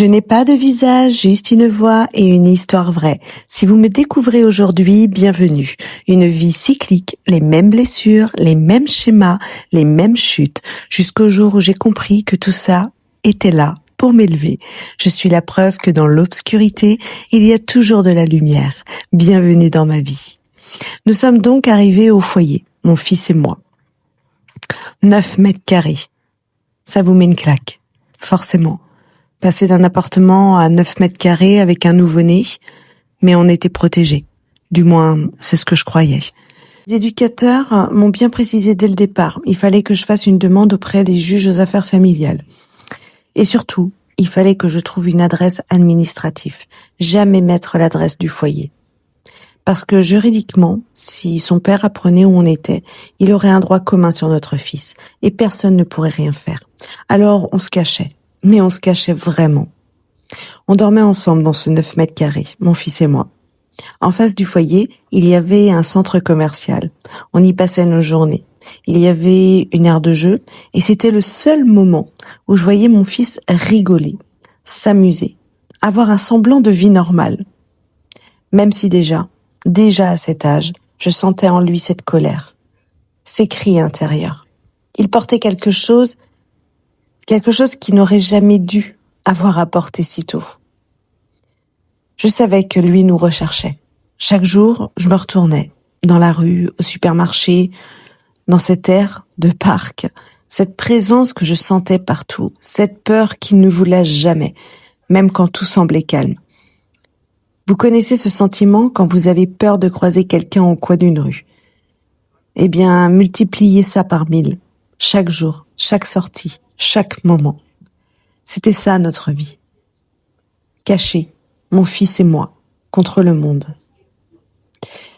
Je n'ai pas de visage, juste une voix et une histoire vraie. Si vous me découvrez aujourd'hui, bienvenue. Une vie cyclique, les mêmes blessures, les mêmes schémas, les mêmes chutes, jusqu'au jour où j'ai compris que tout ça était là pour m'élever. Je suis la preuve que dans l'obscurité, il y a toujours de la lumière. Bienvenue dans ma vie. Nous sommes donc arrivés au foyer, mon fils et moi. 9 mètres carrés. Ça vous met une claque, forcément. Passer d'un appartement à 9 mètres carrés avec un nouveau-né, mais on était protégés. Du moins, c'est ce que je croyais. Les éducateurs m'ont bien précisé dès le départ, il fallait que je fasse une demande auprès des juges aux affaires familiales. Et surtout, il fallait que je trouve une adresse administrative. Jamais mettre l'adresse du foyer. Parce que juridiquement, si son père apprenait où on était, il aurait un droit commun sur notre fils, et personne ne pourrait rien faire. Alors on se cachait. Mais on se cachait vraiment. On dormait ensemble dans ce 9 mètres carrés, mon fils et moi. En face du foyer, il y avait un centre commercial. On y passait nos journées. Il y avait une aire de jeu et c'était le seul moment où je voyais mon fils rigoler, s'amuser, avoir un semblant de vie normale. Même si déjà à cet âge, je sentais en lui cette colère, ces cris intérieurs. Il portait quelque chose qui n'aurait jamais dû avoir à porter si tôt. Je savais que lui nous recherchait. Chaque jour, je me retournais, dans la rue, au supermarché, dans cette aire de parc, cette présence que je sentais partout, cette peur qui ne vous lâche jamais, même quand tout semblait calme. Vous connaissez ce sentiment quand vous avez peur de croiser quelqu'un au coin d'une rue. Eh bien, multipliez ça par 1000, chaque jour, chaque sortie, chaque moment. C'était ça notre vie. Cachés, mon fils et moi, contre le monde.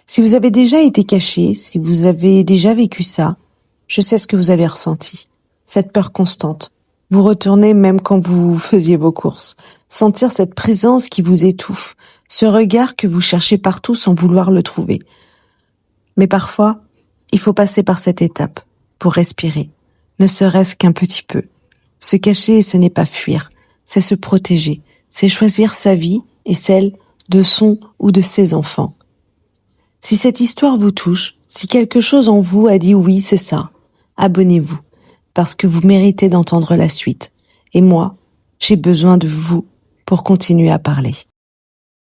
Si vous avez déjà été caché, si vous avez déjà vécu ça, je sais ce que vous avez ressenti. Cette peur constante. Vous retournez même quand vous faisiez vos courses. Sentir cette présence qui vous étouffe. Ce regard que vous cherchez partout sans vouloir le trouver. Mais parfois, il faut passer par cette étape pour respirer, ne serait-ce qu'un petit peu. Se cacher, ce n'est pas fuir, c'est se protéger, c'est choisir sa vie et celle de son ou de ses enfants. Si cette histoire vous touche, si quelque chose en vous a dit oui, c'est ça, abonnez-vous, parce que vous méritez d'entendre la suite. Et moi, j'ai besoin de vous pour continuer à parler.